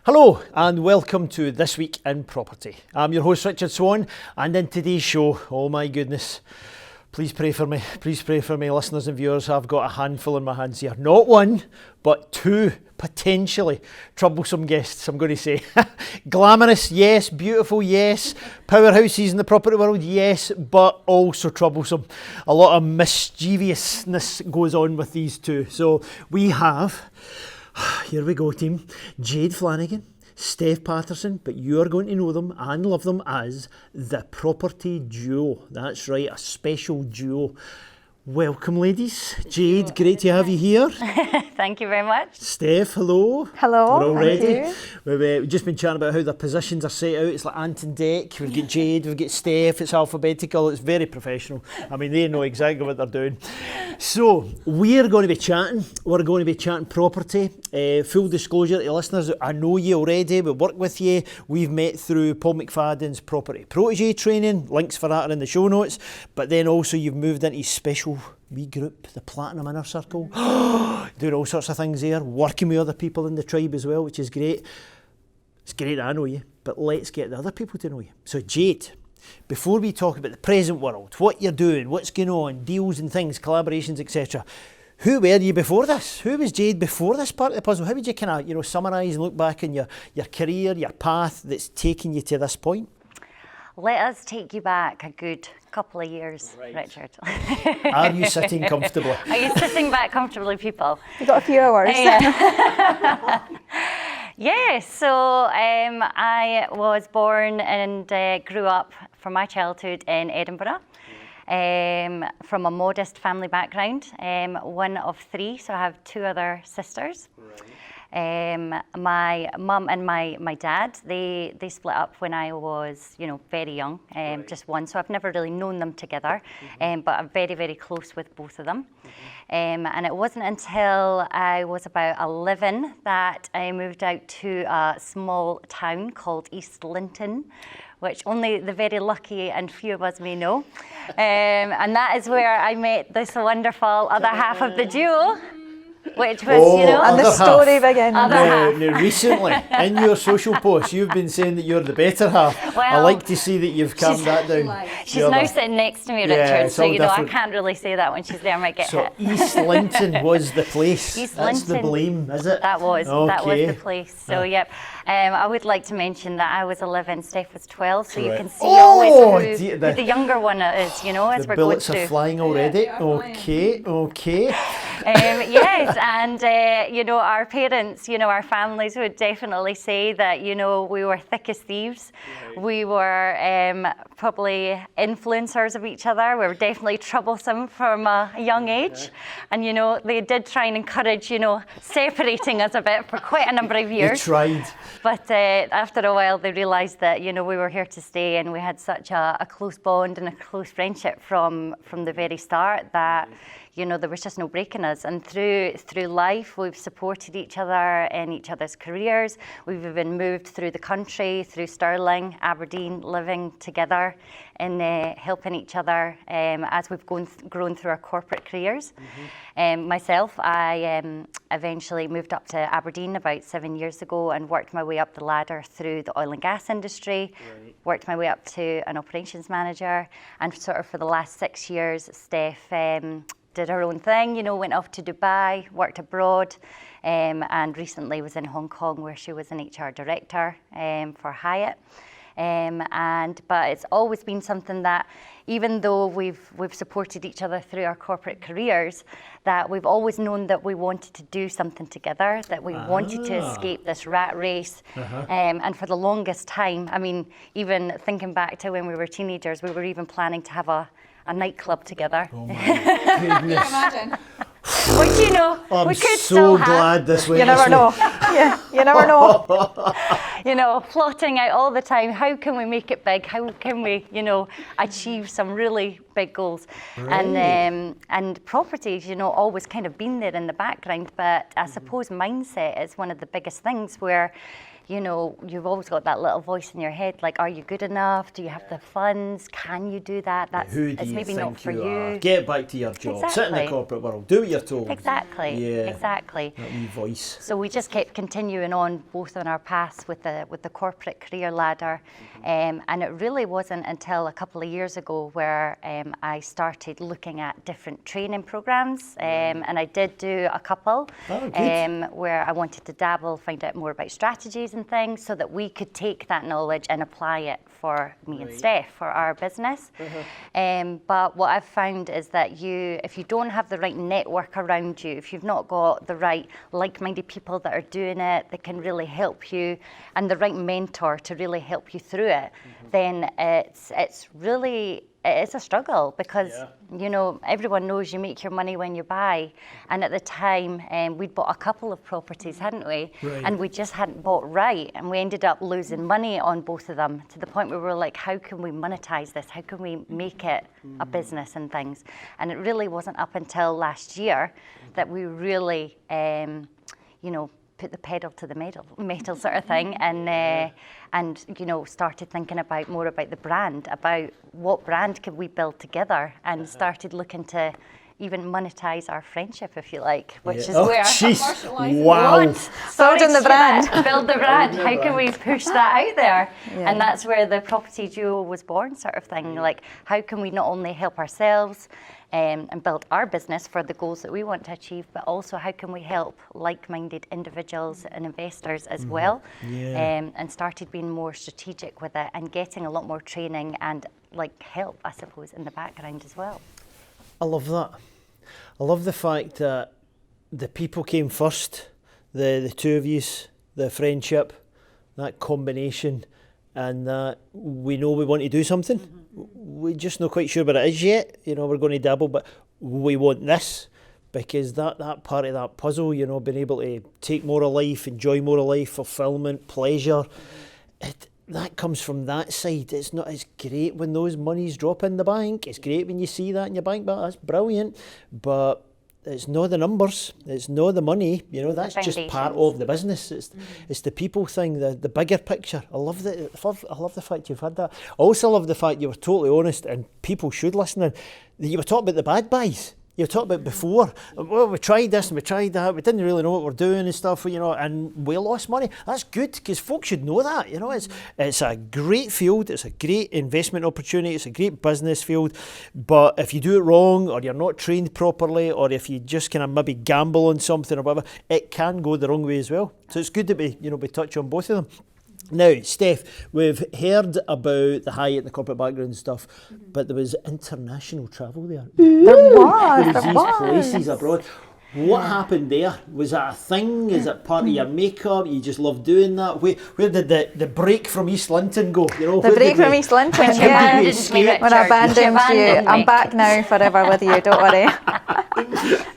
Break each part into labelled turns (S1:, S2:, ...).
S1: Hello and welcome to This Week in Property. I'm your host Richard Swan, and in today's show, oh my goodness, please pray for me, listeners and viewers. I've got a handful in my hands here. Not one, but two potentially troublesome guests, I'm going to say. Glamorous, yes. Beautiful, yes. Powerhouses in the property world, yes, but also troublesome. A lot of mischievousness goes on with these two. So we have, here we go team, Jade Flannigan, Stef Paterson, but you're going to know them and love them as the property duo. That's right, a special duo. Welcome ladies. Jade, great to have you here.
S2: Thank you very much.
S1: Stef, hello.
S3: Hello.
S1: We're all ready.
S3: Thank
S1: We've just been chatting about how their positions are set out. It's like ant and deck. We've got Jade, we've got Stef, it's alphabetical, it's very professional. I mean, they know exactly what they're doing. So, we're going to be chatting. We're going to be chatting property. Full disclosure to listeners, I know you already, we work with you. We've met through Paul McFadden's Property Protege training. Links for that are in the show notes. But then also you've moved into special wee group, the Platinum Inner Circle. Doing all sorts of things there. Working with other people in the tribe as well, which is great. It's great that I know you, but let's get the other people to know you. So Jade, before we talk about the present world, what you're doing, what's going on, deals and things, collaborations, etc., who were you before this? Who was Jade before this part of the puzzle? How would you kind of, summarise and look back on your career, your path that's taken you to this point?
S2: Let us take you back a good couple of years, right. Richard.
S1: Are you sitting comfortably?
S2: Are you sitting back comfortably, people?
S3: You've got a few hours.
S2: Yeah, so I was born and grew up from my childhood in Edinburgh. From a modest family background, one of three, so I have two other sisters. Right. My mum and my dad, they split up when I was, very young, right. Just one, so I've never really known them together, but I'm very, very close with both of them. And it wasn't until I was about 11 that I moved out to a small town called East Linton, which only the very lucky and few of us may know. And that is where I met this wonderful other half of the duo, which was,
S3: and the story begins.
S1: Now, recently, in your social posts, you've been saying that you're the better half.
S2: Well,
S1: I like to see that you've calmed that down.
S2: She's now sitting next to me, Richard, so I can't really say that when she's there, I might get hit.
S1: So East Linton was the place.
S2: That's
S1: Linton. The blame, is it?
S2: That was the place. So yep, I would like to mention that I was 11, Steph was 12, so you can see always who the younger one is, as we're going through.
S1: The bullets are flying already. Yeah, okay.
S2: Yes, and our parents, our families would definitely say that, we were thick as thieves. Right. We were probably influencers of each other. We were definitely troublesome from a young age. And, they did try and encourage, separating us a bit for quite a number of years.
S1: They tried.
S2: But after a while, they realised that, we were here to stay, and we had such a close bond and a close friendship from the very start that, there was just no breaking us. And through life, we've supported each other in each other's careers. We've even moved through the country, through Stirling, Aberdeen, living together and helping each other as we've grown through our corporate careers. Myself, I eventually moved up to Aberdeen about 7 years ago and worked my way up the ladder through the oil and gas industry, worked my way up to an operations manager, and sort of for the last 6 years, Steph did her own thing, went off to Dubai, worked abroad, and recently was in Hong Kong where she was an HR director for Hyatt. But it's always been something that, even though we've supported each other through our corporate careers, that we've always known that we wanted to do something together, that we wanted to escape this rat race. And for the longest time, I mean, even thinking back to when we were teenagers, we were even planning to have a nightclub together.
S1: Oh my goodness.
S3: Can you imagine?
S2: Which,
S1: I'm
S2: we could
S1: so
S2: still
S1: glad this way.
S3: You never know. Yeah, you never know.
S2: Plotting out all the time, how can we make it big? How can we, achieve some really big goals? Right. And properties, always kind of been there in the background, but I suppose mindset is one of the biggest things where you know, you've always got that little voice in your head, like, are you good enough? Do you have the funds? Can you do that?
S1: Who do
S2: it's
S1: you
S2: maybe
S1: think
S2: not for
S1: you
S2: you.
S1: are? Get back to your job. Sit in the
S2: Exactly.
S1: corporate world. Do what you're told.
S2: Exactly.
S1: Yeah.
S2: Exactly.
S1: That wee voice.
S2: So we just kept continuing on both on our paths with the corporate career ladder, and it really wasn't until a couple of years ago where I started looking at different training programs, and I did do a couple where I wanted to dabble, find out more about strategies and things, so that we could take that knowledge and apply it for me and Stef for our business. But what I've found is that if you don't have the right network around you, if you've not got the right like-minded people that are doing it, that can really help you, and the right mentor to really help you through it, then it's a struggle, because you know, everyone knows you make your money when you buy, and at the time we'd bought a couple of properties, hadn't we? And we just hadn't bought right, and we ended up losing money on both of them, to the point where we were like, how can we monetize this? How can we make it a business and things? And it really wasn't up until last year that we really you know, put the pedal to the metal sort of thing, and you know, started thinking more about the brand, about what brand could we build together, and started looking to even monetize our friendship, if you like, which is where
S1: Wow.
S3: Building the brand.
S2: Build the brand. How can we push that out there? And that's where the property duo was born, sort of thing. Like, how can we not only help ourselves and build our business for the goals that we want to achieve, but also how can we help like-minded individuals and investors as well? And started being more strategic with it, and getting a lot more training and like help, I suppose, in the background as well.
S1: I love that. I love the fact that the people came first, the two of yous, the friendship, that combination, and that we know we want to do something. We're just not quite sure what it is yet. You know, we're going to dabble, but we want this, because that part of that puzzle, you know, being able to take more of life, enjoy more of life, fulfillment, pleasure, that comes from that side. It's great when those monies drop in the bank. It's great when you see that in your bank, but that's brilliant. But it's not the numbers, it's not the money, you know, that's just part of the business. It's the people thing, the bigger picture. I love the fact you've had that. I also love the fact you were totally honest, and people should listen in, that you were talking about the bad buys. You were talking about before, well, we tried this and we tried that, we didn't really know what we're doing and stuff, you know, and we lost money. That's good, because folks should know that, you know. It's a great field, it's a great investment opportunity, it's a great business field, but if you do it wrong, or you're not trained properly, or if you just kind of maybe gamble on something or whatever, it can go the wrong way as well. So it's good that we touch on both of them. Now, Stef, we've heard about the Hyatt and the corporate background and stuff, but there was international travel there.
S3: There was.
S1: Places abroad. What happened there? Was that a thing? Is it part of your makeup? You just love doing that? Where did the break from East Linton go? You know,
S3: the break from East Linton, yeah. When I abandoned you. I'm back now forever with you, don't worry.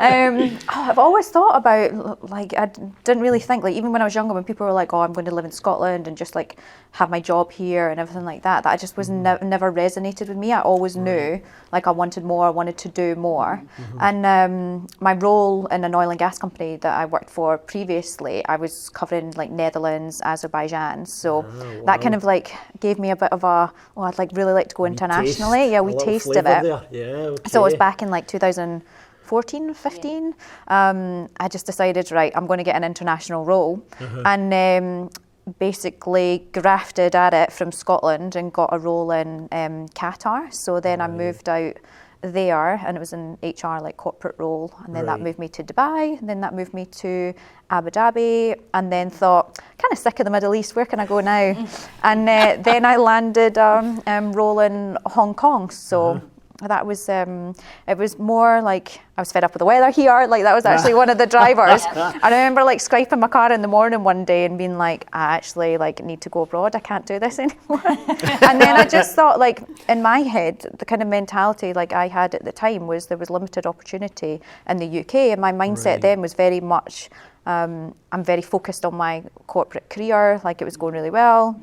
S3: I've always thought about, like, I didn't really think, like, even when I was younger, when people were like, oh, I'm going to live in Scotland and just like have my job here and everything like that, I just was never resonated with me. I always knew, like, I wanted more, I wanted to do more. And my role in an oil and gas company that I worked for previously, I was covering like Netherlands, Azerbaijan, so that kind of like gave me a bit of I'd like really like to go internationally. Yeah, we tasted it.
S1: Yeah, okay.
S3: So it was back in like 2014, 15. I just decided, right, I'm going to get an international role, and basically grafted at it from Scotland and got a role in Qatar. So then I moved out there, and it was an HR like corporate role, and then that moved me to Dubai, and then that moved me to Abu Dhabi, and then thought, kind of sick of the Middle East, where can I go now? And then I landed role in Hong Kong. So that was it was more like I was fed up with the weather here, like that was actually one of the drivers. And I remember like scraping my car in the morning one day and being like, I actually like need to go abroad, I can't do this anymore. And then I just thought, like, in my head, the kind of mentality like I had at the time was there was limited opportunity in the UK, and my mindset then was very much I'm very focused on my corporate career, like it was going really well,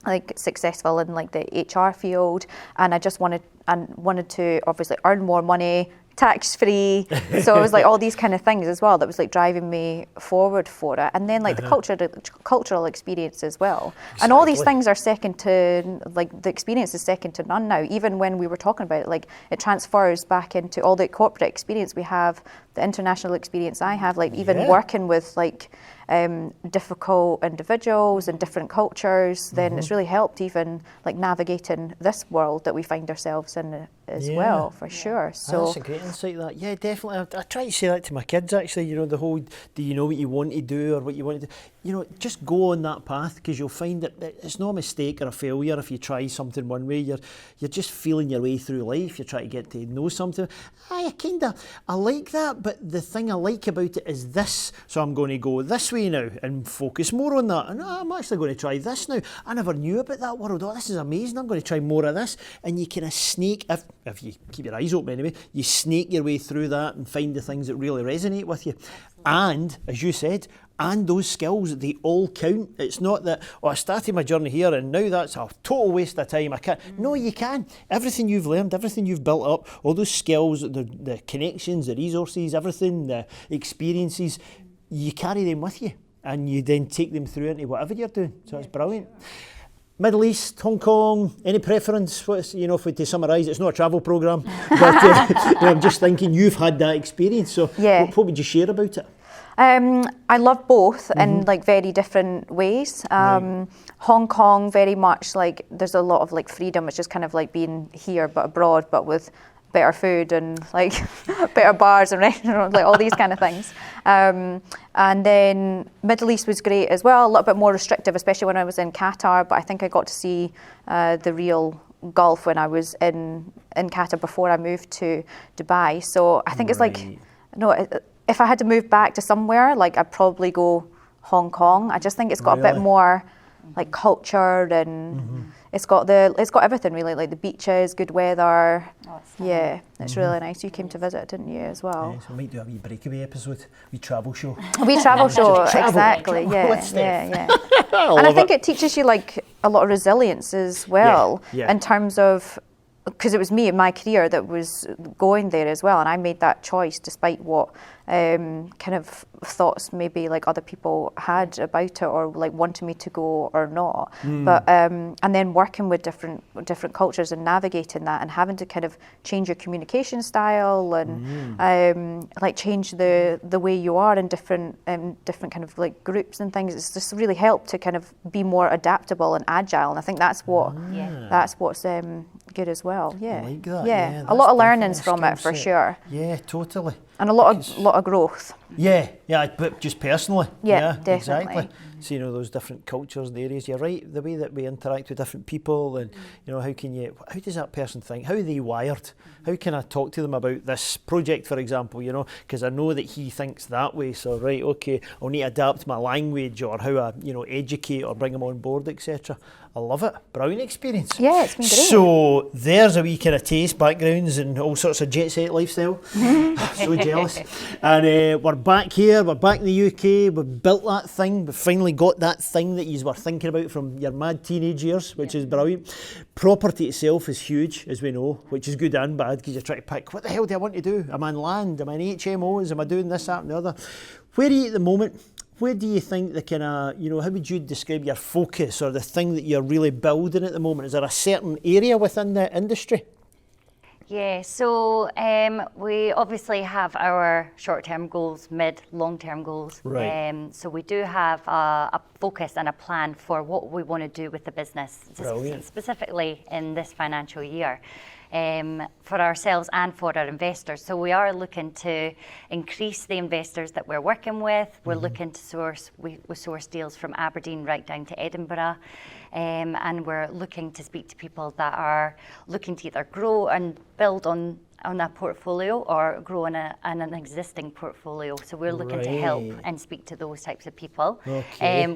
S3: like successful in like the HR field, and I just wanted to obviously earn more money, tax-free. So it was like all these kind of things as well that was like driving me forward for it. And then like the cultural experience as well.
S1: Exactly.
S3: And all these things are second to, like the experience is second to none now. Even when we were talking about it, like it transfers back into all the corporate experience we have, the international experience I have, like even working with like difficult individuals and different cultures, then it's really helped even like navigating this world that we find ourselves in as well, for sure. So
S1: that's a great insight, that. Yeah, definitely. I try to say that to my kids, actually, you know, the whole, do you know what you want to do or what you want to do? You know, just go on that path, because you'll find that it's not a mistake or a failure if you try something one way. You're just feeling your way through life. You're trying to get to know something. I like that, but the thing I like about it is this. So I'm going to go this way now and focus more on that. And I'm actually going to try this now. I never knew about that world. Oh, this is amazing. I'm going to try more of this. And you kind of snake, if you keep your eyes open anyway, you snake your way through that and find the things that really resonate with you. And, as you said, and those skills, they all count. It's not that, I started my journey here and now that's a total waste of time. I can't. No, you can. Everything you've learned, everything you've built up, all those skills, the connections, the resources, everything, the experiences, you carry them with you and you then take them through into whatever you're doing. So it's brilliant. Middle East, Hong Kong, any preference? What's, you know, if we to summarise, it's not a travel programme, but I'm just thinking you've had that experience. So what would you share about it?
S3: I love both in like very different ways. Hong Kong, very much like there's a lot of like freedom. It's just kind of like being here but abroad, but with better food and like better bars and restaurants, like all these kind of things. And then Middle East was great as well, a little bit more restrictive, especially when I was in Qatar, but I think I got to see the real Gulf when I was in Qatar before I moved to Dubai. So I think it's like, if I had to move back to somewhere, like I'd probably go Hong Kong. I just think it's got a bit more like culture and it's got everything really, like the beaches, good weather. It's really nice. You came to visit, didn't you, as well?
S1: Yes, we might do a wee breakaway episode, wee travel show.
S3: Exactly. Yeah. And I think it teaches you like a lot of resilience as well, in terms of, because it was me in my career that was going there as well, and I made that choice despite what kind of thoughts maybe like other people had about it or like wanted me to go or not. But and then working with different cultures and navigating that and having to kind of change your communication style and like change the way you are in different kind of like groups and things. It's just really helped to kind of be more adaptable and agile, and I think that's what's good as well.
S1: I like that.
S3: A lot of learnings from it for sure.
S1: Yeah, totally.
S3: And a lot of growth.
S1: But just personally.
S3: Definitely.
S1: Exactly. So, you know, those different cultures and areas, you're right, the way that we interact with different people and, you know, how does that person think? How are they wired? How can I talk to them about this project, for example, you know, because I know that he thinks that way, so, right, okay, I'll need to adapt my language or how I, you know, educate or bring them on board, etc. I love it. Brilliant experience.
S3: Yeah, it's been great.
S1: So there's a wee kind of taste, backgrounds and all sorts of jet set lifestyle. So jealous. And we're back here, we're back in the UK, we've built that thing, we've finally got that thing that you were thinking about from your mad teenage years, which is brilliant. Property itself is huge, as we know, which is good and bad, because you're trying to pick, what the hell do I want to do? Am I on land? Am I in HMOs? Am I doing this, that and the other? Where are you at the moment? Where do you think the kind of, you know, how would you describe your focus or the thing that you're really building at the moment? Is there a certain area within the industry?
S2: Yeah, so we obviously have our short-term goals, mid, long-term goals.
S1: Right.
S2: So we do have a focus and a plan for what we want to do with the business, specifically in this financial year. For ourselves and for our investors. So we are looking to increase the investors that we're working with. We're looking to source deals from Aberdeen right down to Edinburgh. And we're looking to speak to people that are looking to either grow and build on a portfolio or grow in an existing portfolio. So we're looking to help and speak to those types of people,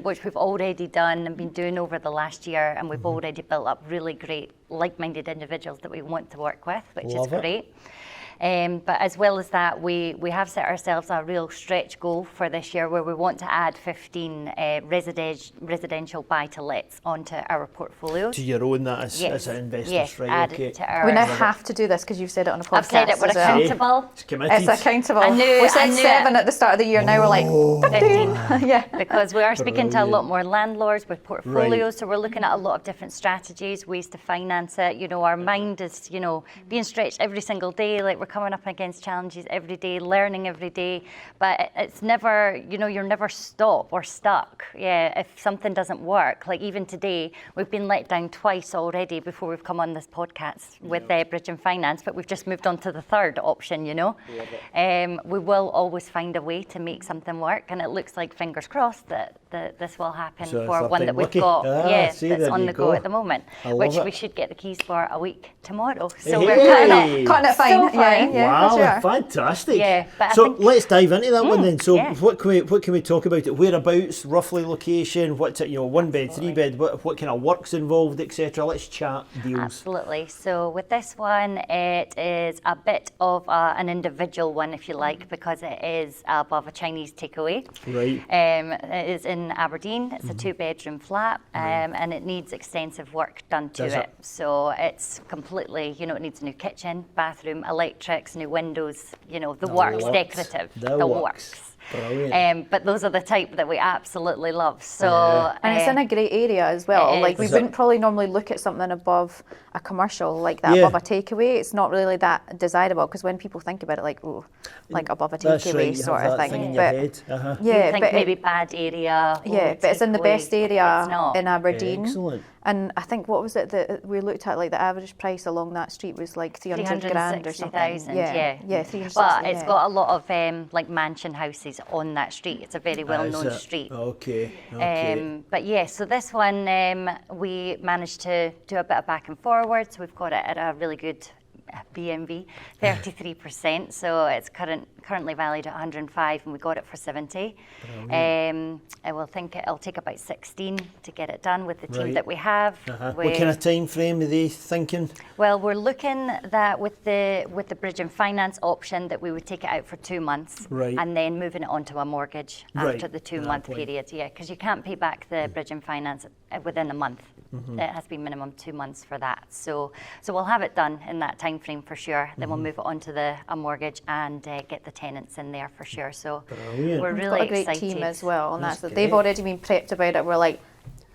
S2: which we've already done and been doing over the last year, and we've already built up really great like-minded individuals that we want to work with, which is great. But as well as that, we have set ourselves a real stretch goal for this year where we want to add 15 residential buy-to-lets onto our portfolio.
S1: To your own, that as an investor, right?
S2: Add
S1: Okay.
S2: it to our...
S3: We now have to do this because you've said it on a podcast.
S2: I've said it, we're
S3: as well.
S2: accountable.
S1: It's committed.
S3: It's accountable.
S2: I
S3: We said
S2: knew
S3: 7 at the start of the year, now we're like 15. Yeah.
S2: Because we are speaking to a lot
S1: Brilliant.
S2: more landlords with portfolios,
S1: Right.
S2: so we're looking at a lot of different strategies, ways to finance it. You know, our mind is, you know, being stretched every single day, like we're coming up against challenges every day, learning every day, but it's never, you know, you're never stopped or stuck. Yeah, if something doesn't work, like even today, we've been let down twice already before we've come on this podcast with Bridge and Finance, but we've just moved on to the third option, you know. We will always find a way to make something work, and it looks like, fingers crossed, that this will happen
S1: So
S2: for
S1: third
S2: one
S1: time
S2: that we've
S1: lucky.
S2: got,
S1: See,
S2: that's
S1: there
S2: on
S1: you
S2: the go
S1: go.
S2: at the moment,
S1: I love
S2: which
S1: it.
S2: we should get the keys for a week tomorrow. So
S1: Hey.
S2: we're
S3: Cutting it fine.
S2: So fine.
S3: Yeah,
S1: Wow,
S3: for sure.
S1: fantastic.
S2: Yeah, but I
S1: so
S2: think-
S1: let's dive into that one then. So
S2: yeah.
S1: what can we talk about it? Whereabouts, roughly location, what's it, you know, 1 bed, 3 bed, what kind of work's involved, etc. Let's chat deals.
S2: Absolutely. So with this one, it is a bit of an individual one, if you like, because it is above a Chinese takeaway.
S1: Right.
S2: It is in Aberdeen. It's a 2-bedroom flat, and it needs extensive work done to
S1: Does
S2: it.
S1: it?
S2: So it's completely, you know, it needs a new kitchen, bathroom, electrics, new windows, you know, the works,
S1: works.
S2: decorative,
S1: The
S2: works.
S1: works. Brilliant.
S2: But those are the type that we absolutely love. So
S1: Yeah.
S3: And it's in a great area as well.
S2: it
S3: Like
S2: is.
S3: we
S1: Is
S3: wouldn't
S1: it?
S3: probably normally look at something above a commercial like that,
S1: Yeah.
S3: above a takeaway. It's not really that desirable because when people think about it, like, oh, like above a
S1: That's
S3: takeaway
S1: right, you
S3: sort
S1: have
S3: of
S1: that
S3: thing.
S1: thing in your
S3: But
S1: head. Uh-huh.
S3: yeah,
S2: you think
S3: but
S2: maybe bad area.
S3: yeah, but it's in the
S2: takeaway.
S3: best area
S2: It's not.
S3: in Aberdeen.
S1: Excellent.
S3: And I think what was it that we looked at? Like the average price along that street was like 300 grand or something.
S2: 360,000,
S3: yeah, 360.
S2: But it's
S3: yeah.
S2: got a lot of like mansion houses on that street. It's a very well-known
S1: Is it?
S2: street.
S1: Okay. Okay.
S2: But yeah, so this one we managed to do a bit of back and forward. So we've got it at a really good BMV, 33%. So it's currently valued at 105, and we got it for 70. I will think it'll take about 16 to get it done with the team
S1: Right.
S2: that we have.
S1: What kind of time frame are they thinking?
S2: Well, we're looking that with the bridge and finance option that we would take it out for 2 months,
S1: Right.
S2: and then moving it onto a mortgage
S1: Right,
S2: after the
S1: at
S2: 2-month
S1: that point.
S2: period. Yeah, because you can't pay back the bridge and finance within a month.
S1: Mm-hmm.
S2: It has to be minimum 2 months for that. So we'll have it done in that time frame for sure. Then
S1: Mm-hmm.
S2: we'll move it onto a mortgage and get the tenants in there for sure. So
S1: Brilliant.
S2: we're
S3: We've
S2: really
S3: got a great
S2: excited.
S3: team as well, and
S1: That's
S3: they've
S1: great.
S3: already been prepped about it. We're like,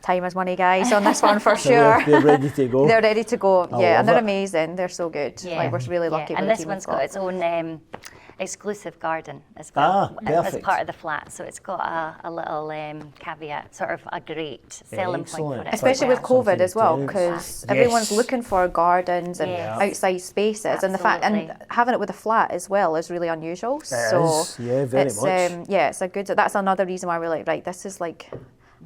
S3: time is money, guys, on this one for
S1: So
S3: sure.
S1: they're ready to go.
S3: They're ready to go.
S1: I
S3: Yeah,
S1: love
S3: and they're
S1: it.
S3: amazing. They're so good. Like we're really lucky.
S2: And
S3: with the
S2: this
S3: team
S2: one's
S3: we've
S2: got its own exclusive garden as well as
S1: perfect.
S2: part of the flat. So it's got a little caveat, sort of a great selling point
S1: Excellent.
S2: for it.
S3: Especially with
S1: Something
S3: COVID as well,
S1: to do.
S3: because
S1: Yes.
S3: everyone's looking for gardens and
S2: Yes.
S3: outside spaces, and the fact and
S2: Absolutely.
S3: having it with a flat as well is really unusual.
S1: It
S3: So
S1: is, yeah, very
S3: it's,
S1: much.
S3: yeah, it's a good. That's another reason why we're like, right, this is like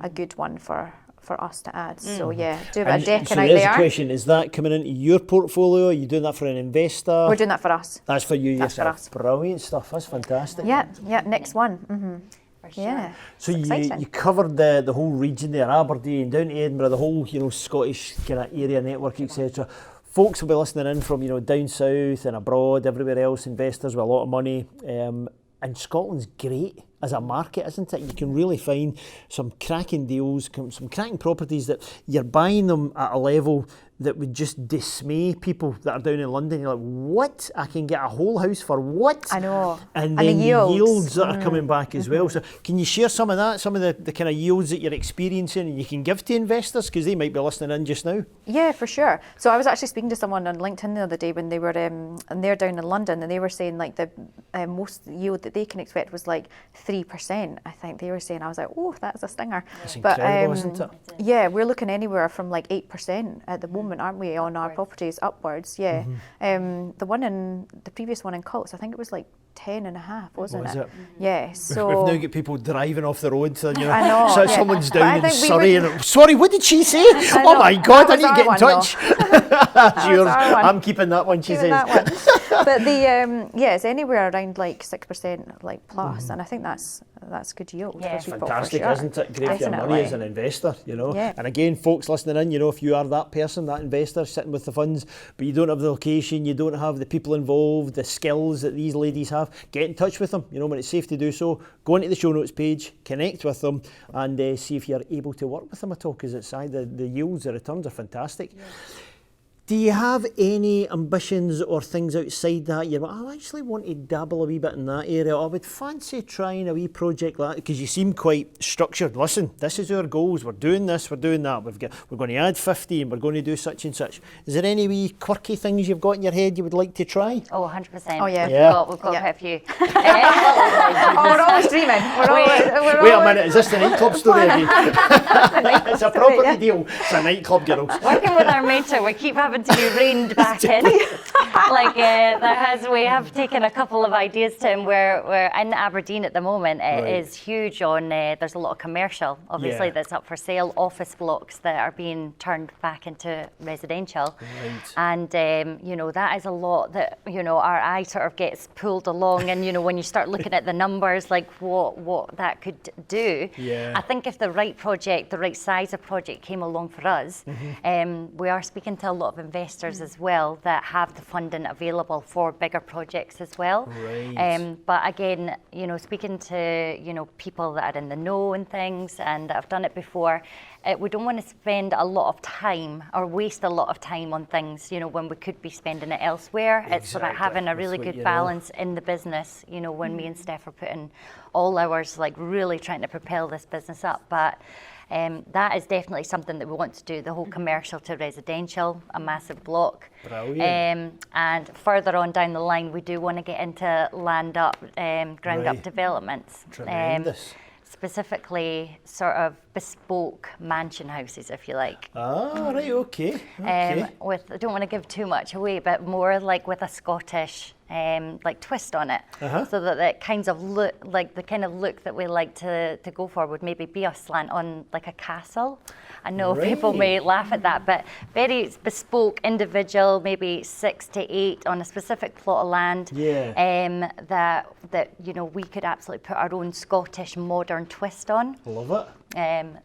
S3: a good one for us to add. So yeah, do a bit of
S1: And
S3: decking
S1: so
S3: out
S1: there's a
S3: there.
S1: question, is that coming into your portfolio? Are you doing that for an investor?
S3: We're doing that for us.
S1: That's for you
S3: That's for
S1: yourself.
S3: us.
S1: Brilliant stuff, that's fantastic.
S3: Yeah, yeah. Next one.
S2: For sure.
S3: Yeah.
S1: So
S3: It's
S1: you
S3: exciting.
S1: covered the whole region there, Aberdeen, down to Edinburgh, the whole Scottish kind of area network, etc. Folks will be listening in from down south and abroad, everywhere else, investors with a lot of money. And Scotland's great as a market, isn't it? You can really find some cracking deals, some cracking properties that you're buying them at a level that would just dismay people that are down in London. You're like, what? I can get a whole house for what?
S3: I know.
S1: And
S3: And the
S1: then the
S3: yields.
S1: yields that are coming back as well. So can you share some of that, some of the kind of yields that you're experiencing and you can give to investors? Because they might be listening in just now.
S3: Yeah, for sure. So I was actually speaking to someone on LinkedIn the other day when they were, and they're down in London, and they were saying like the most yield that they can expect was like 3%. I think they were saying. I was like, oh, that's a stinger.
S1: It's incredible, isn't it?
S3: Yeah, we're looking anywhere from like 8% at the moment, aren't we, on our properties upwards? Yeah. The one in the previous one in Cults, I think it was like 10.5, wasn't
S1: Was
S3: it?
S1: it?
S3: Yeah.
S1: We've
S3: So
S1: now got people driving off the road, so
S3: I know,
S1: so
S3: yeah.
S1: someone's
S3: But I
S1: down in
S3: think we
S1: Surrey
S3: would-
S1: and sorry, what did she say? Oh
S3: know,
S1: my God, I
S3: that
S1: need to
S3: was
S1: get in
S3: our one,
S1: touch. That's yours.
S3: our one.
S1: I'm keeping that one, she
S3: Keeping
S1: says.
S3: that one. But the it's anywhere around like 6% like plus, and I think that's good yield
S2: Yeah.
S3: for people.
S1: Fantastic,
S3: for sure.
S1: isn't it? Great for your money
S3: Definitely.
S1: as an investor, you know.
S3: Yeah.
S1: And again, folks listening in, you know, if you are that person, that investor sitting with the funds, but you don't have the location, you don't have the people involved, the skills that these ladies have, get in touch with them. You know, when it's safe to do so, go into the show notes page, connect with them, and see if you're able to work with them at all, because it's the yields, the returns are fantastic. Yeah. Do you have any ambitions or things outside that? I actually want to dabble a wee bit in that area. I would fancy trying a wee project like that, because you seem quite structured. Listen, this is our goals. We're doing this, we're doing that. We're going to add 50 and we're going to do such and such. Is there any wee quirky things you've got in your head you would like to try?
S2: Oh, 100%.
S3: Oh, yeah.
S2: We've got quite a few.
S3: We're always dreaming.
S1: Wait a minute, is this the nightclub story again? It's a property deal. It's a nightclub, girls.
S2: Working with our mentor, we keep having to be reined back in. We have taken a couple of ideas to him. We're in Aberdeen at the moment. It is huge on, there's a lot of commercial, obviously, that's up for sale, office blocks that are being turned back into residential.
S1: Right.
S2: And, that is a lot that, our eye sort of gets pulled along. And, when you start looking at the numbers, like what that could do, I think if the right project, the right size of project came along for us, we are speaking to a lot of investors as well that have the funding available for bigger projects as well.
S1: Right.
S2: But again, speaking to, people that are in the know and things and that have done it before, we don't want to spend a lot of time or waste a lot of time on things, when we could be spending it elsewhere.
S1: Exactly.
S2: It's about having a really good balance in the business, when me and Stef are putting all hours, like really trying to propel this business up. But that is definitely something that we want to do, the whole commercial to residential, a massive block.
S1: Brilliant.
S2: And further on down the line, we do want to get into ground up developments.
S1: Tremendous.
S2: Specifically sort of bespoke mansion houses, if you like.
S1: Ah, right, okay.
S2: I don't want to give too much away, but more like with a Scottish twist on it, so that it kind of look like the kind of look that we like to go for would maybe be a slant on like a castle. I know people may laugh at that, but very bespoke, individual, maybe 6 to 8 on a specific plot of land. That we could absolutely put our own Scottish modern twist on.
S1: Love it.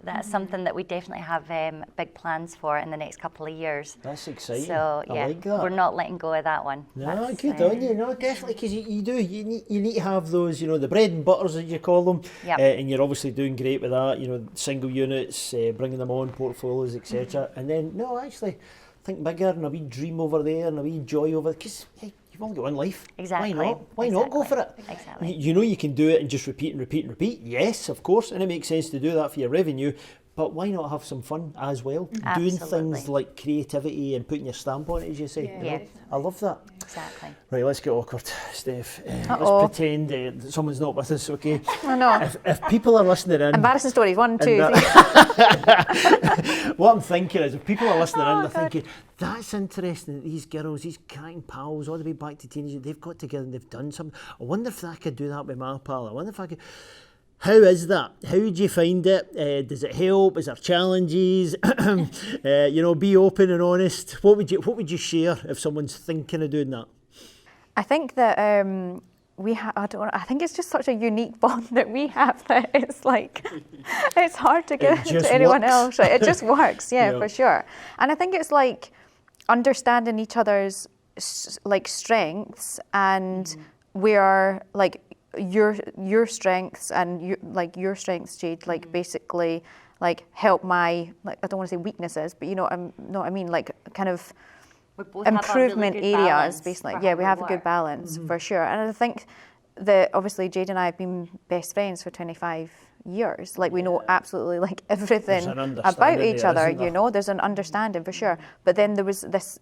S2: That's something that we definitely have big plans for in the next couple of years.
S1: That's exciting.
S2: So
S1: I like that.
S2: we're not letting go of that one.
S1: No, good on you. No, definitely, because you need to have those, the bread and butters as you call them. And you're obviously doing great with that. Single units, bringing them on, portfolios, etc. And then actually think bigger and a wee dream over there and a wee joy over, because you've only got one life.
S2: Exactly.
S1: Why not? Why not go for it?
S2: Exactly.
S1: You can do it and just repeat and repeat and repeat. Yes, of course, and it makes sense to do that for your revenue. But why not have some fun as well?
S2: Absolutely.
S1: Doing things like creativity and putting your stamp on it, as you say.
S2: Yeah.
S1: I love that.
S2: Exactly.
S1: Right, let's get awkward, Steph. Let's pretend that someone's not with us, okay?
S3: I know.
S1: If people are listening in...
S3: Embarrassing stories, 1, 2, 3.
S1: What I'm thinking is, if people are listening in, they're thinking, that's interesting, these girls, these cracking pals, all the way back to teenagers, they've got together and they've done something. I wonder if I could do that with my pal. I wonder if I could... How is that? How do you find it? Does it help? Is there challenges? Be open and honest. What would you share if someone's thinking of doing that?
S3: I think that I think it's just such a unique bond that we have that it's like it's hard to give to anyone else. Right? It just works, for sure. And I think it's like understanding each other's strengths, and we are like your strengths and your strengths, Jade, basically help my I don't want to say weaknesses, but you know what I mean, like kind of improvement really areas basically. We have a good balance for sure. And I think that obviously Jade and I have been best friends for 25 years. We know absolutely everything about each other, there's an understanding for sure. But then there was this,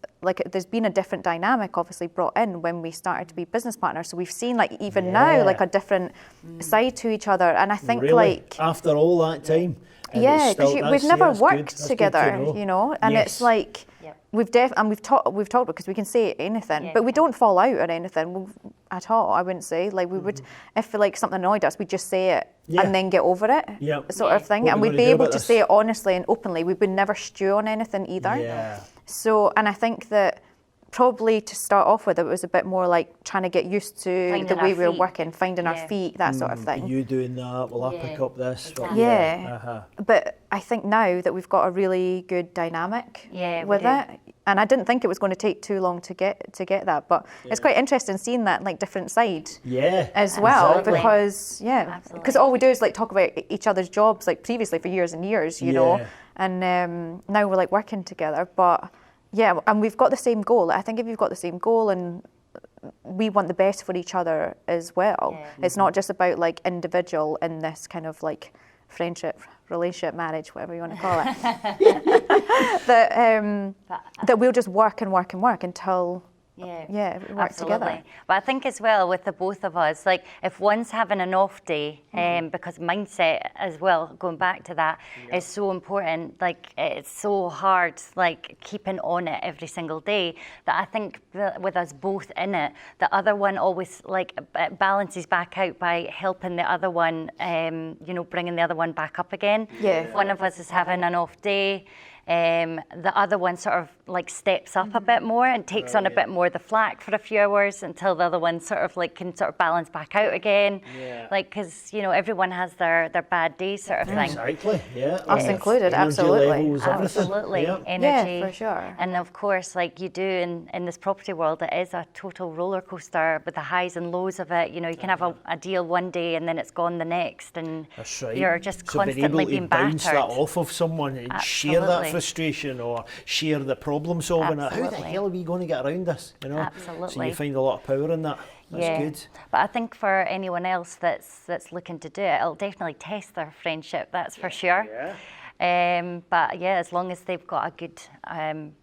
S3: there's been a different dynamic obviously brought in when we started to be business partners. So we've seen even now a different side to each other. And I think
S1: after all that time.
S3: Because we've never worked together, and it's we've talked because we can say anything, but we don't fall out on anything at all. I wouldn't say we would, if something annoyed us, we'd just say it and then get over it, sort of thing. And we'd be able to say it honestly and openly. We would never stew on anything either. So, and I think that probably to start off with, it was a bit more like trying to get used to
S2: Finding
S3: the way
S2: our
S3: we were
S2: feet.
S3: working, finding our feet, that sort of thing.
S1: You doing that, well, I pick up this.
S2: Exactly.
S3: Yeah. But I think now that we've got a really good dynamic with it, and I didn't think it was going to take too long to get that, but it's quite interesting seeing that like different side as well, because because all we do is like talk about each other's jobs like previously for years and years, you know, and now we're like working together, but and we've got the same goal. I think if you've got the same goal and we want the best for each other as well, it's not just about like individual in this kind of like friendship, relationship, marriage, whatever you want to call it. That we'll just work and work and work until we work together.
S2: But I think as well with the both of us, like if one's having an off day, because mindset as well, going back to that, is so important. Like it's so hard, like keeping on it every single day, that I think that with us both in it, the other one always like balances back out by helping the other one, you know, bringing the other one back up again. If one of us is having an off day, the other one sort of like steps up a bit more and takes on a bit more the slack for a few hours until the other one sort of like can sort of balance back out again. Like, because, you know, everyone has their bad days sort of thing.
S1: Exactly,
S3: Us included, absolutely.
S2: Absolutely, energy.
S3: Yeah, for sure.
S2: And of course, like you do in this property world, it is a total roller coaster with the highs and lows of it. You know, you can have a deal one day and then it's gone the next, and you're just constantly being battered.
S1: Bounce that off of someone and share that frustration or share the problem solving. How the hell are we going to get around this? You know, so you find a lot of power in that. That's good.
S2: But I think for anyone else that's looking to do it, it'll definitely test their friendship. That's for sure. But as long as they've got a good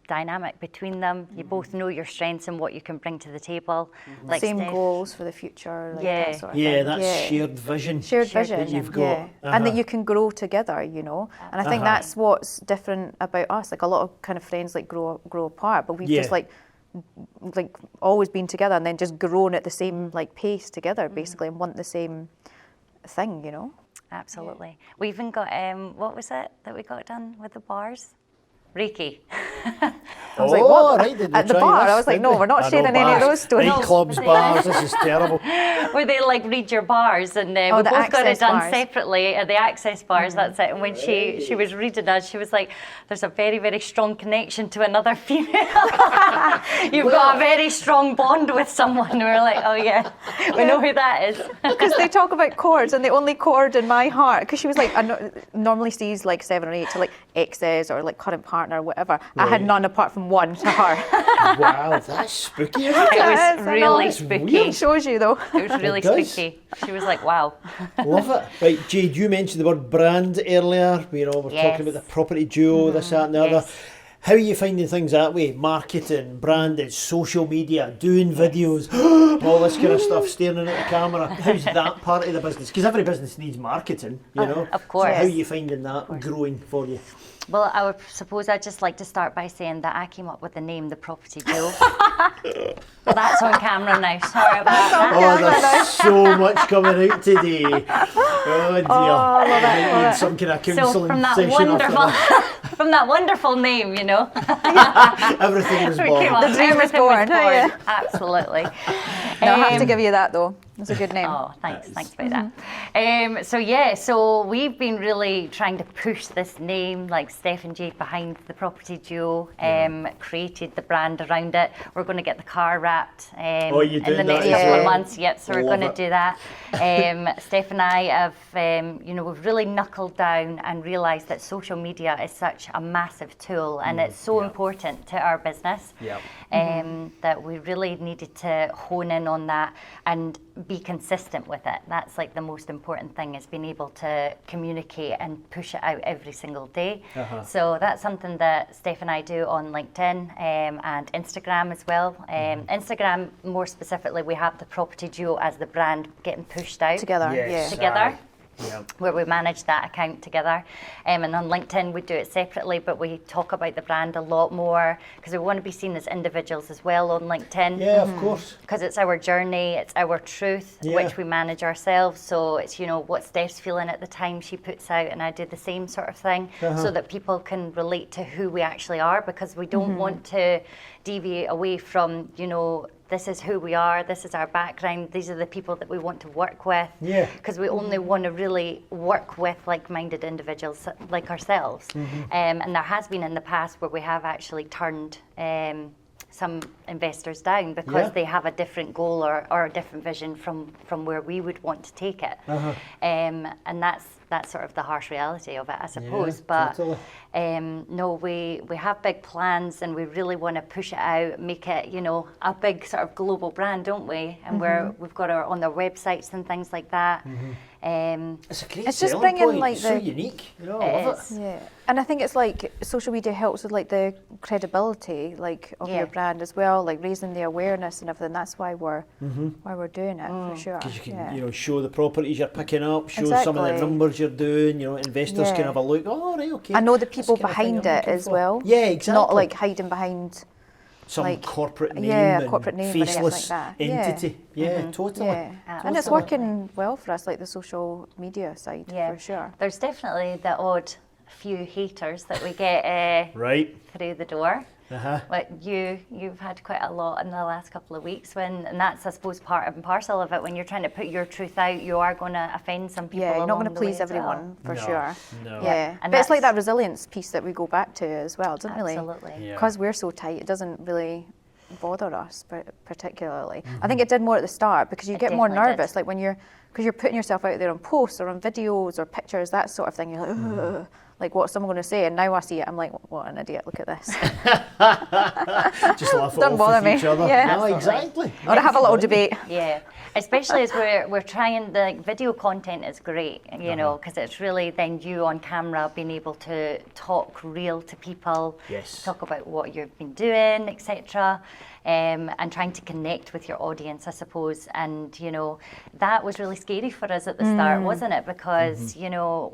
S2: dynamic between them, you both know your strengths and what you can bring to the table. Like
S3: same
S2: Stef.
S3: Goals for the future. Like that sort of thing.
S1: That's shared vision.
S3: Shared vision
S1: that you've got.
S3: And that you can grow together, you know. And I think that's what's different about us. Like a lot of kind of friends like grow apart, but we've just like always been together and then just grown at the same like pace together basically, and want the same thing, you know.
S2: Absolutely. We even got, what was it that we got done with the bars? Reiki.
S3: I was like, what? At the bar, I was like, no, we're not sharing any of those stories.
S1: Nightclubs, bars, this is terrible.
S2: Where they like read your bars, and we both got it done separately at the access bars, that's it. And when she was reading us, she was like, there's a very, very strong connection to another female. You've got a very strong bond with someone. And we were like, oh yeah, we know who that is.
S3: Because they talk about chords, and the only chord in my heart, because she was like, normally sees like 7 or 8 to like exes or like current partner or whatever. I had none apart from one to her.
S1: Wow, that's spooky, isn't it?
S2: It was really spooky.
S3: It shows you though.
S2: It was really spooky. She was like, wow.
S1: Love it. Right, Jade, you mentioned the word brand earlier. You know, we're talking about the property duo, this, that and the other. How are you finding things that way? Marketing, branding, social media, doing videos, all this kind of stuff, staring at the camera. How's that part of the business? Because every business needs marketing, you know.
S2: Of course.
S1: So how are you finding that growing for you?
S2: Well, I would suppose I'd just like to start by saying that I came up with the name The Property Duo. Well, that's on camera now. Sorry about that.
S1: There's so much coming out today. Oh dear. I need some kind of counselling session
S2: from that wonderful name, you know.
S1: Everything was born.
S3: The dream was born.
S2: Absolutely.
S3: No, I have to give you that though. It's a good name.
S2: Oh, thanks about that. So we've been really trying to push this name, like Stef and Jade behind The Property Duo, created the brand around it. We're going to get the car wrapped in the next couple of months. Yep, so we're going to do that. Stef and I have, we've really knuckled down and realised that social media is such a massive tool, and it's so important to our business that we really needed to hone in on that and be consistent with it. That's like the most important thing, is being able to communicate and push it out every single day. So that's something that Stef and I do on LinkedIn and Instagram as well. Instagram, more specifically, we have The Property Duo as the brand getting pushed out
S3: together.
S2: Together. where we manage that account together. And on LinkedIn, we do it separately, but we talk about the brand a lot more because we want to be seen as individuals as well on LinkedIn.
S1: Yeah, of course.
S2: Because it's our journey, it's our truth, which we manage ourselves. So it's, you know, what Stef's feeling at the time she puts out, and I do the same sort of thing, so that people can relate to who we actually are, because we don't want to deviate away from, you know, this is who we are, this is our background, these are the people that we want to work with. Yeah. Because we only want to really work with like-minded individuals like ourselves. And there has been in the past where we have actually turned some investors down because they have a different goal or a different vision from where we would want to take it. And that's sort of the harsh reality of it, I suppose. But no, we have big plans, and we really want to push it out, make it, you know, a big sort of global brand, don't we? And we've got our on their websites and things like that.
S1: It's a great
S3: it's just
S1: selling
S3: bringing
S1: point.
S3: like
S1: It's so unique. You know, I love it.
S3: Yeah, and I think it's like social media helps with like the credibility, like of your brand as well, like raising the awareness and everything. That's why we're doing it for sure.
S1: Because you can, you know, show the properties you're picking up, show some of the numbers you're doing. You know, investors can have a look. Oh, right, okay.
S3: I know the people behind it as well.
S1: Yeah, exactly.
S3: Not like hiding behind
S1: some
S3: like,
S1: corporate name,
S3: corporate name,
S1: faceless
S3: like that.
S1: entity. Yeah, totally.
S3: Yeah. And it's working well for us, like the social media side, for sure.
S2: There's definitely the odd few haters that we get through the door. But you've had quite a lot in the last couple of weeks, and that's, I suppose, part and parcel of it. When you're trying to put your truth out, you are going to offend some people.
S3: Yeah, you're not going to please everyone, for sure. Yeah, but it's like that resilience piece that we go back to as well, doesn't it?
S2: Absolutely.
S3: Because we're so tight, it doesn't really bother us particularly. I think it did more at the start because you get more nervous, like when because you're putting yourself out there on posts or on videos or pictures, that sort of thing. You're like, ugh. Like, what's someone going to say? And now I see it, I'm like, what an idiot, look at this.
S1: Just laugh it
S3: Don't
S1: off
S3: bother
S1: with each
S3: me.
S1: other.
S3: Yeah.
S1: No, exactly.
S3: Or have a little debate.
S2: Yeah, especially as we're trying, the video content is great, you know, because it's really then you on camera being able to talk real to people, talk about what you've been doing, etc. And trying to connect with your audience, I suppose. And, you know, that was really scary for us at the start, wasn't it? Because, you know,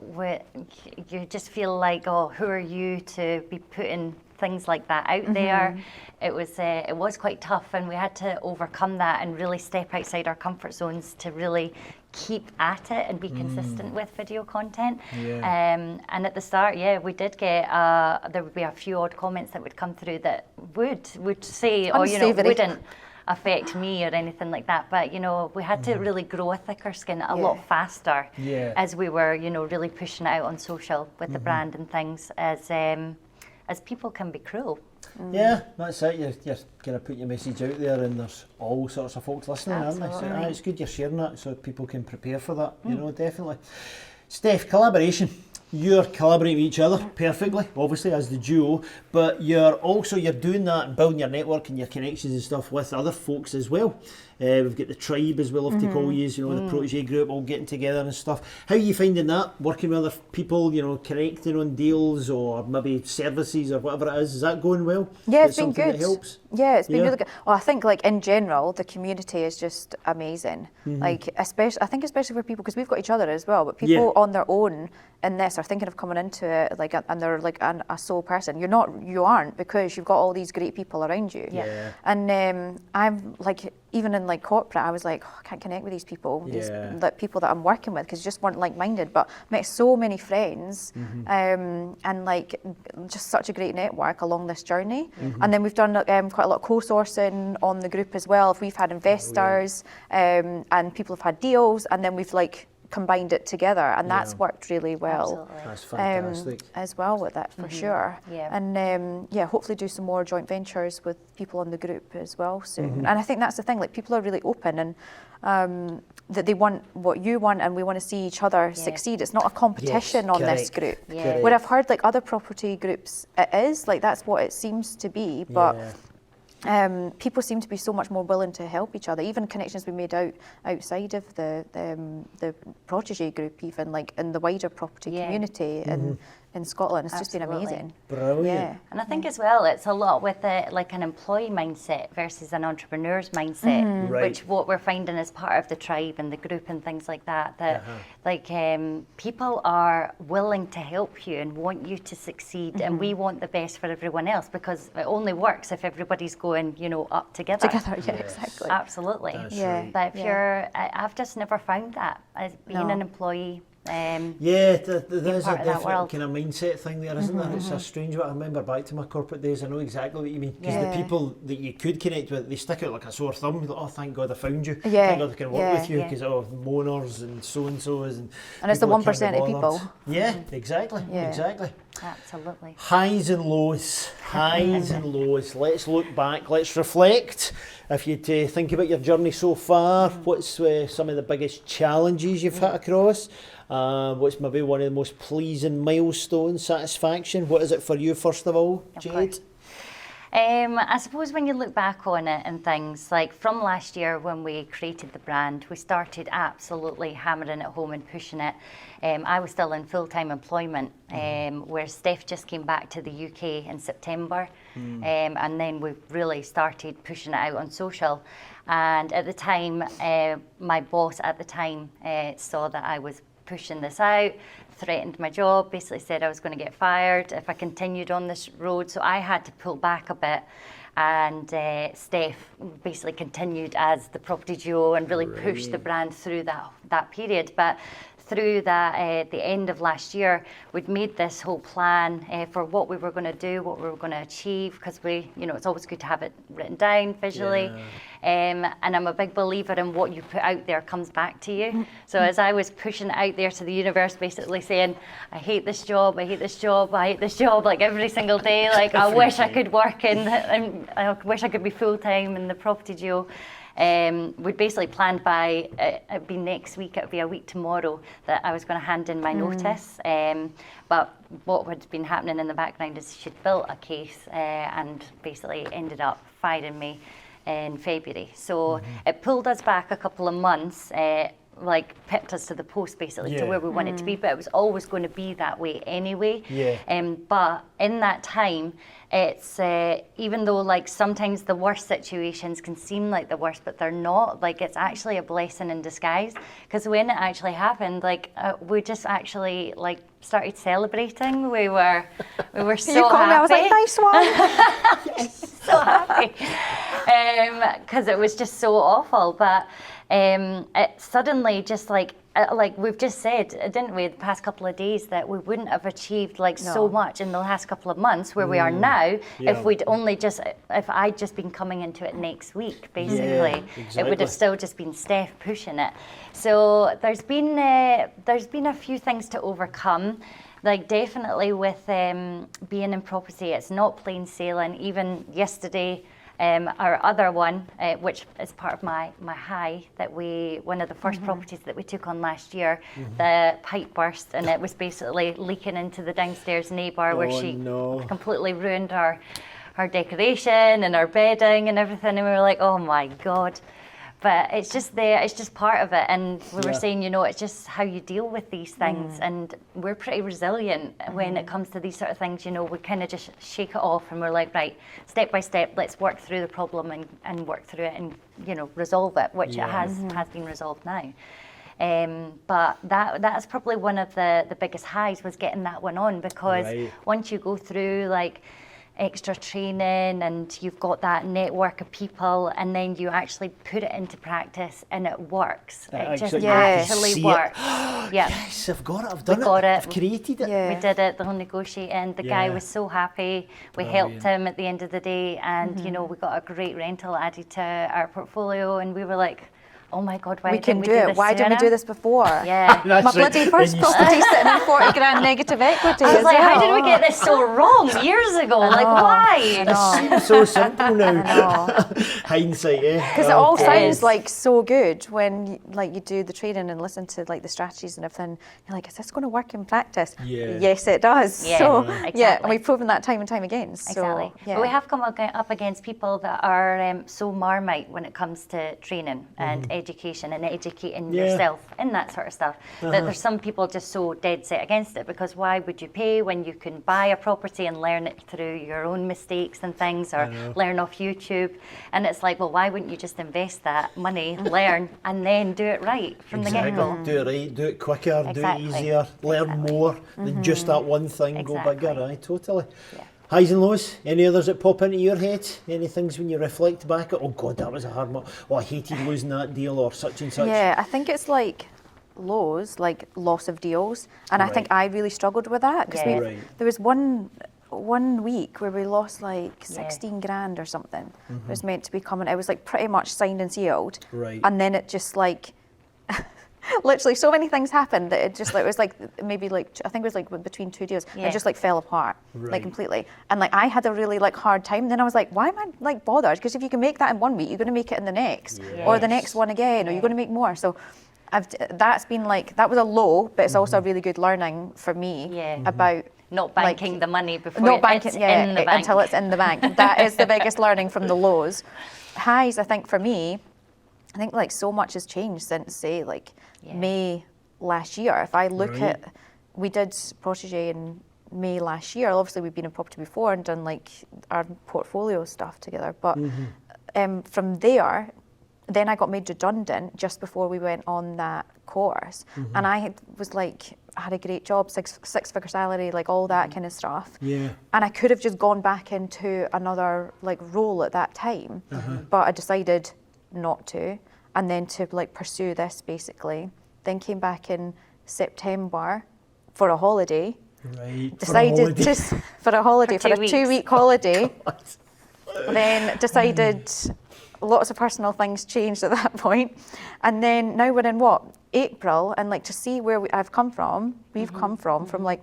S2: you just feel like, oh, who are you to be putting things like that out there? It was quite tough, and we had to overcome that and really step outside our comfort zones to really keep at it and be consistent with video content. And at the start, we did get there would be a few odd comments that would come through that would say, oh, you know, wouldn't affect me or anything like that. But, you know, we had to really grow a thicker skin a lot faster as we were, you know, really pushing it out on social with the brand and things, as people can be cruel.
S1: Yeah, that's it. You're kind of putting your message out there, and there's all sorts of folks listening, aren't they? So, it's good you're sharing that so people can prepare for that, you know, definitely. Stef, collaboration. You're collaborating with each other perfectly, obviously, as the duo, but you're doing that and building your network and your connections and stuff with other folks as well. We've got the tribe as well, if to call you, you know, the protege group all getting together and stuff. How are you finding that, working with other people, you know, connecting on deals or maybe services or whatever it is? Is that going well?
S3: Yeah, it's been good.
S1: That helps?
S3: Yeah, it's been really good. Well, I think like in general, the community is just amazing. Like especially for people, because we've got each other as well, but people on their own in this are thinking of coming into it, like, and they're like a sole person. You aren't, because you've got all these great people around you. And I'm like, even in like corporate, I was like, oh, I can't connect with these people, these like people that I'm working with, because just weren't like-minded. But met so many friends, and like just such a great network along this journey. And then we've done quite a lot of co-sourcing on the group as well. If we've had investors, and people have had deals, and then we've like combined it together, and that's worked really well.
S2: Absolutely.
S1: That's fantastic.
S3: As well with that, for sure. And hopefully do some more joint ventures with people on the group as well soon. And I think that's the thing, like people are really open, and that they want what you want, and we want to see each other succeed. It's not a competition on this group. Where I've heard like other property groups, it is like that's what it seems to be, but people seem to be so much more willing to help each other. Even connections we made outside of the protege group, even like in the wider property community, and in Scotland. It's just
S2: Absolutely.
S3: been amazing.
S1: Brilliant.
S3: Yeah.
S2: And I think as well, it's a lot with like an employee mindset versus an entrepreneur's mindset,
S1: Right.
S2: which what we're finding as part of the tribe and the group and things like that, that like people are willing to help you and want you to succeed, and we want the best for everyone else, because it only works if everybody's going, you know, up together.
S3: Together, yeah, exactly.
S2: Absolutely.
S1: That's
S3: Yeah.
S1: right.
S2: But if you're, I've just never found that as being
S3: No.
S2: an employee.
S1: Yeah, there's a
S2: part of that
S1: different
S2: world.
S1: kind of mindset thing there, isn't there? It's a strange one. I remember back to my corporate days, I know exactly what you mean. Because
S3: Yeah.
S1: the people that you could connect with, they stick out like a sore thumb. Like, oh, thank God I found you.
S3: Yeah,
S1: Thank God I can work
S3: yeah,
S1: with you,
S2: yeah.
S1: because moaners and so-and-sos. And
S3: it's the
S1: people that
S3: 1%
S1: can't
S3: of
S1: be bothered.
S3: people.
S1: Yeah, exactly,
S3: Yeah.
S1: exactly.
S2: Absolutely.
S1: Highs and lows, highs and lows. Let's look back, let's reflect. If you think about your journey so far, what's some of the biggest challenges you've hit across? What's maybe one of the most pleasing milestones, satisfaction? What is it for you, first of all, Jade?
S2: course. I suppose when you look back on it and things, like from last year when we created the brand, we started absolutely hammering it home and pushing it. I was still in full-time employment, where Stef just came back to the UK in September, and then we really started pushing it out on social. And at the time, my boss at the time saw that I was pushing this out, threatened my job, basically said I was going to get fired if I continued on this road. So I had to pull back a bit, and Stef basically continued as the property duo and really pushed the brand through that period. But through that, the end of last year, we'd made this whole plan for what we were going to do, what we were going to achieve, because it's always good to have it written down visually. And I'm a big believer in what you put out there comes back to you. So as I was pushing it out there to the universe, basically saying, I hate this job, I hate this job, I hate this job, like every single day, like I wish I could work and I wish I could be full-time in the property duo. We'd basically planned by, it'd be next week, it'd be a week tomorrow, that I was going to hand in my notice. But what had been happening in the background is she'd built a case and basically ended up firing me in February. So it pulled us back a couple of months, like pipped us to the post basically to where we wanted to be, but it was always going to be that way anyway. But in that time, it's even though like sometimes the worst situations can seem like the worst, but they're not. Like it's actually a blessing in disguise, because when it actually happened, like we just actually like started celebrating. We were so
S3: You called
S2: happy.
S3: me, I was like, nice one.
S2: So happy, because it was just so awful. But it suddenly just like we've just said, didn't we, the past couple of days, that we wouldn't have achieved so much in the last couple of months where we are now if I'd just been coming into it next week, basically. It would have still just been Stef pushing it. So there's been a few things to overcome. Like definitely with being in property, it's not plain sailing. Even yesterday, our other one, which is part of my high, that one of the first properties that we took on last year, the pipe burst, and it was basically leaking into the downstairs neighbour, where she completely ruined our decoration and our bedding and everything, and we were like, oh my God. But it's just there, it's just part of it. And we were saying, it's just how you deal with these things. And we're pretty resilient when it comes to these sort of things. We kind of just shake it off and we're like, right, step by step, let's work through the problem and work through it and, resolve it, which it has been resolved now. But that's probably one of the biggest highs, was getting that one on, because once you go through extra training and you've got that network of people, and then you actually put it into practice and it works. It just actually works.
S1: Yes, I've got it, I've done
S2: it.
S1: I've created it.
S2: We did it, the whole negotiating. The guy was so happy. We helped him at the end of the day, and we got a great rental added to our portfolio, and we were like, oh my God, why didn't we do this
S3: Why didn't we do this before?
S2: Yeah.
S3: My bloody first property sitting in 40 grand negative equity.
S2: I was like, how did we get this so wrong years ago? Like, why?
S1: It seems so simple now. Hindsight,
S3: Because it all sounds so good when you do the training and listen to the strategies and everything. You're like, is this going to work in practice? Yes, it does.
S2: Yeah,
S3: so
S2: exactly.
S3: and we've proven that time and time again. So,
S2: exactly. But we have come up against people that are so Marmite when it comes to training, and education and educating yourself in that sort of stuff. That there's some people just so dead set against it, because why would you pay when you can buy a property and learn it through your own mistakes and things, or learn off YouTube? And it's like, well, why wouldn't you just invest that money, learn, and then do it right from the get-go?
S1: Do it right, do it quicker, do it easier, learn more than just that one thing, go bigger, aye, totally.
S2: Yeah.
S1: Highs and lows, any others that pop into your head? Any things when you reflect back at, oh God, that was a hard one, oh I hated losing that deal, or such and such?
S3: Yeah, I think it's like lows, like loss of deals, and I think I really struggled with that, because there was one week where we lost like 16 grand or something. It was meant to be coming, it was like pretty much signed and sealed, and then it just like literally so many things happened that it just like, it was like maybe like I think it was like between two deals, it just like fell apart like completely, and like I had a really like hard time. Then I was like, why am I like bothered? Because if you can make that in 1 week, you're going to make it in the next, or the next one again, or you're going to make more. So that's been like, that was a low, but it's also a really good learning for me about
S2: not banking like, the money before it's in the bank.
S3: Until it's in the bank. That is the biggest learning from the lows. Highs, I think for me, I think like so much has changed since say like May last year. If I look at, we did Protégé in May last year. Obviously we've been in property before and done like our portfolio stuff together. But from there, then I got made redundant just before we went on that course. And I was like, I had a great job, six-figure salary, like all that kind of stuff. And I could have just gone back into another like role at that time, but I decided not to, and then to like pursue this basically. Then came back in September for a holiday. Decided for a holiday, for a 2-week holiday. Then decided lots of personal things changed at that point, and then now we're in April, and like to see where I've come from, we've come from like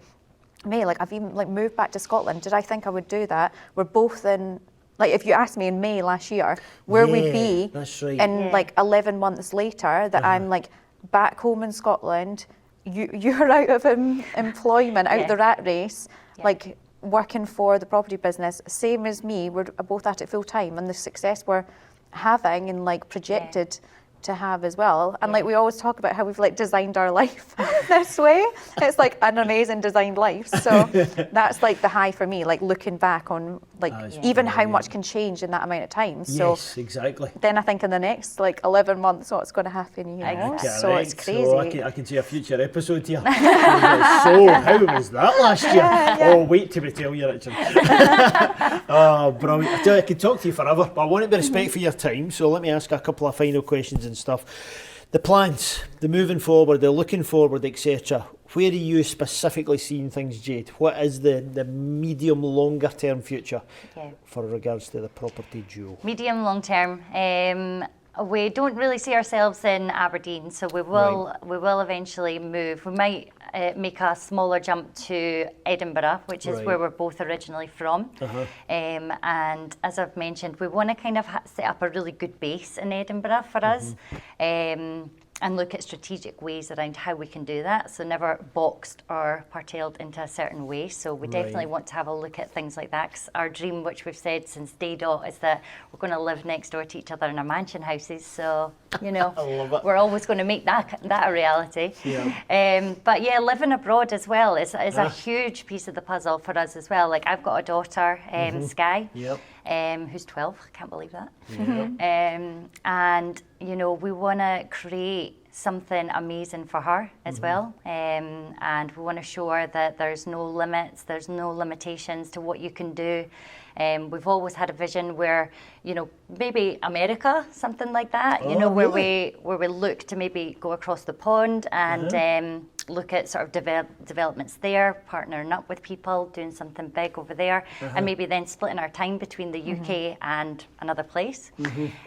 S3: May, like I've even like moved back to Scotland. Did I think I would do that? We're both in, like if you asked me in May last year where we'd be in like 11 months later, that I'm like back home in Scotland, you're out of employment, out the rat race, like working for the property business, same as me, we're both at it full time, and the success we're having and like projected to have as well. And like we always talk about how we've like designed our life this way. It's like an amazing designed life. So that's like the high for me, like looking back on like even how much can change in that amount of time. So
S1: yes, exactly.
S3: Then I think in the next like 11 months what's going to happen, you know? So it's crazy.
S1: So I can see a future episode here. So how was that last year? Oh, wait till we tell you, Richard. Oh, brilliant. I tell you, I could talk to you forever, but I want to be respectful for your time, so let me ask a couple of final questions and stuff. The plans, the moving forward, the looking forward, etc. Where are you specifically seeing things, Jade? What is the medium, longer term future for regards to the property duo?
S2: Medium, long term. We don't really see ourselves in Aberdeen, so we will eventually move. We might make a smaller jump to Edinburgh, which is where we're both originally from. And as I've mentioned, we want to kind of set up a really good base in Edinburgh for us. And look at strategic ways around how we can do that. So never boxed or partailed into a certain way. So we definitely want to have a look at things like that. 'Cause our dream, which we've said since day dot, is that we're going to live next door to each other in our mansion houses. So, you know, we're always going to make that a reality. But yeah, living abroad as well is a huge piece of the puzzle for us as well. Like I've got a daughter, Sky. Who's 12, I can't believe that. And, you know, we want to create something amazing for her as well. And we want to show her that there's no limits, there's no limitations to what you can do. We've always had a vision where, you know, maybe America, something like that, you know, where we look to maybe go across the pond and look at sort of developments there, partnering up with people, doing something big over there, and maybe then splitting our time between the UK and another place.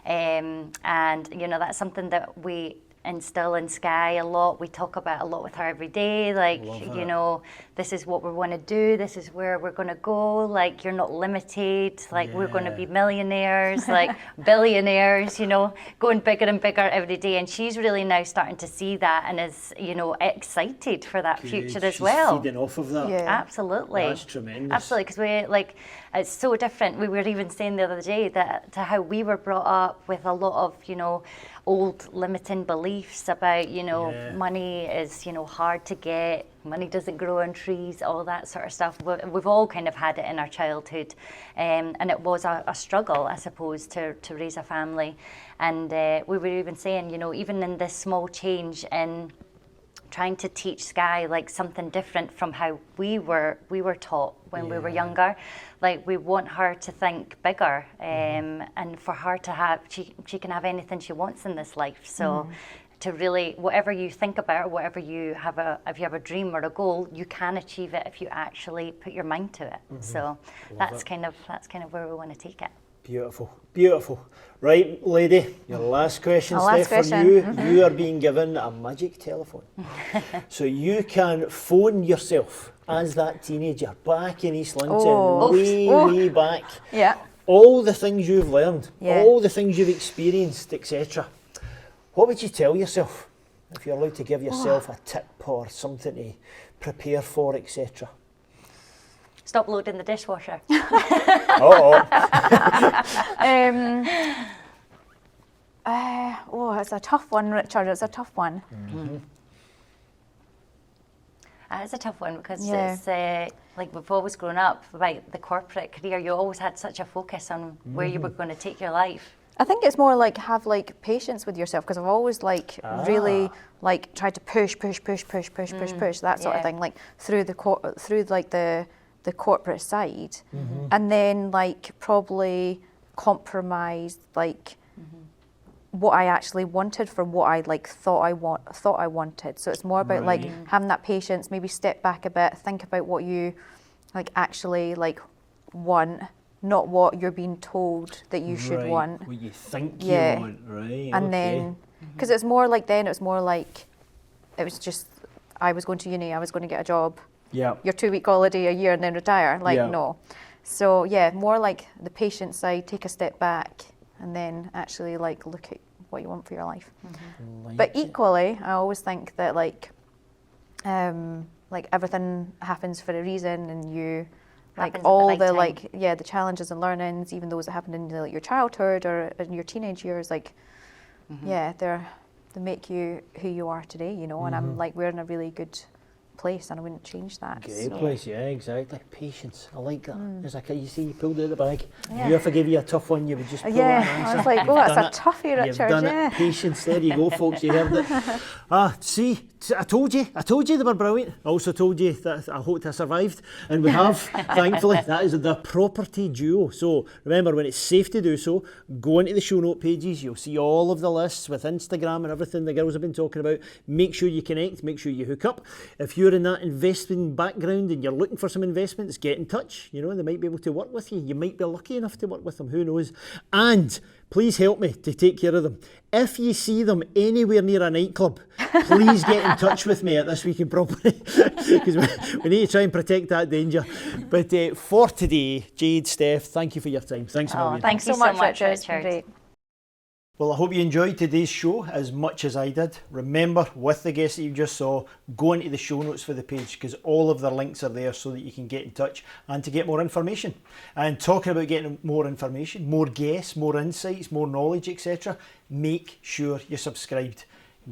S2: And, you know, that's something that we instill in Sky a lot. We talk about a lot with her every day, like, you know, this is what we want to do, this is where we're going to go, like, you're not limited, like, we're going to be millionaires, like, billionaires, you know, going bigger and bigger every day. And she's really now starting to see that and is, you know, excited for that future as well.
S1: Feeding off of that.
S2: Absolutely.
S1: That's tremendous.
S2: Absolutely, because we, like, it's so different. We were even saying the other day that to how we were brought up with a lot of, you know, old limiting beliefs about, you know,
S1: Yeah.
S2: money is, you know, hard to get, money doesn't grow on trees, all that sort of stuff. We've all kind of had it in our childhood, and it was a struggle, I suppose, to raise a family. And we were even saying, you know, even in this small change in trying to teach Sky like something different from how we were taught when we were younger. Like, we want her to think bigger, and for her to have, she can have anything she wants in this life. So to really, whatever you think about, or whatever you have if you have a dream or a goal, you can achieve it if you actually put your mind to it. So that's kind of where we want to take it.
S1: Beautiful, beautiful. Right, lady, your last question,
S3: Last
S1: Stef,
S3: question.
S1: from you. You are being given a magic telephone. So you can phone yourself as that teenager back in East Linton, way back.
S3: Yeah.
S1: All the things you've learned,
S3: Yeah.
S1: all the things you've experienced, etc. What would you tell yourself if you're allowed to give yourself a tip or something to prepare for, etc.?
S2: Stop loading the dishwasher.
S3: It's a tough one, Richard. It's a tough one.
S2: It's a tough one because
S3: Yeah.
S2: it's like, we've always grown up about the corporate career. You always had such a focus on where you were going to take your life.
S3: I think it's more like have like patience with yourself, because I've always like really like tried to push that sort of thing, like through the corporate side, and then like probably compromise like what I actually wanted for what I like thought I wanted. So it's more about like having that patience, maybe step back a bit, think about what you like actually like want, not what you're being told that you should want.
S1: What you think
S3: Yeah.
S1: you want, right?
S3: And then, because it's more like then, it was more like, it was just, I was going to uni, I was going to get a job,
S1: Yeah.
S3: your 2-week holiday a year and then retire. Like,
S1: Yeah.
S3: no. So yeah, more like the patient side, take a step back and then actually like look at what you want for your life. But equally, I always think that like everything happens for a reason, and you, like
S2: Happens at the
S3: all
S2: right
S3: the
S2: time.
S3: like, yeah, the challenges and learnings, even those that happen in like, your childhood or in your teenage years, like, yeah, they make you who you are today, you know, and I'm like, we're in a really good place and I wouldn't change that.
S1: Great
S3: so.
S1: place, yeah, exactly. Patience, I like that. It's like, you see, you pulled it out of the bag.
S3: Yeah.
S1: You, if I gave you a tough one, you would just pull
S3: Yeah,
S1: that answer.
S3: I was like,
S1: You've
S3: oh, that's
S1: done
S3: a
S1: it.
S3: toughie,
S1: You've
S3: Richard,
S1: done
S3: yeah.
S1: it. Patience, there you go, folks, you heard it. See, I told you they were brilliant. I also told you that I hoped I survived, and we have, thankfully. That is the property duo. So remember, when it's safe to do so, go into the show note pages. You'll see all of the lists with Instagram and everything the girls have been talking about. Make sure you connect, make sure you hook up. If you're in that investing background and you're looking for some investments, get in touch. You know, they might be able to work with you. You might be lucky enough to work with them, who knows. And please help me to take care of them. If you see them anywhere near a nightclub, please get in touch with me at This Week in Property, because we need to try and protect that danger. But for today, Jade, Stef, thank you for your time. Thanks a million.
S3: Thanks so much, Richard. It's been great.
S1: Well, I hope you enjoyed today's show as much as I did. Remember, with the guests that you just saw, go into the show notes for the page, because all of their links are there so that you can get in touch and to get more information. And talking about getting more information, more guests, more insights, more knowledge, etc., make sure you're subscribed.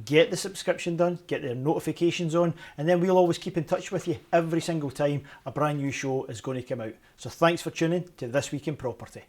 S1: Get the subscription done, get the notifications on, and then we'll always keep in touch with you every single time a brand new show is going to come out. So thanks for tuning to This Week in Property.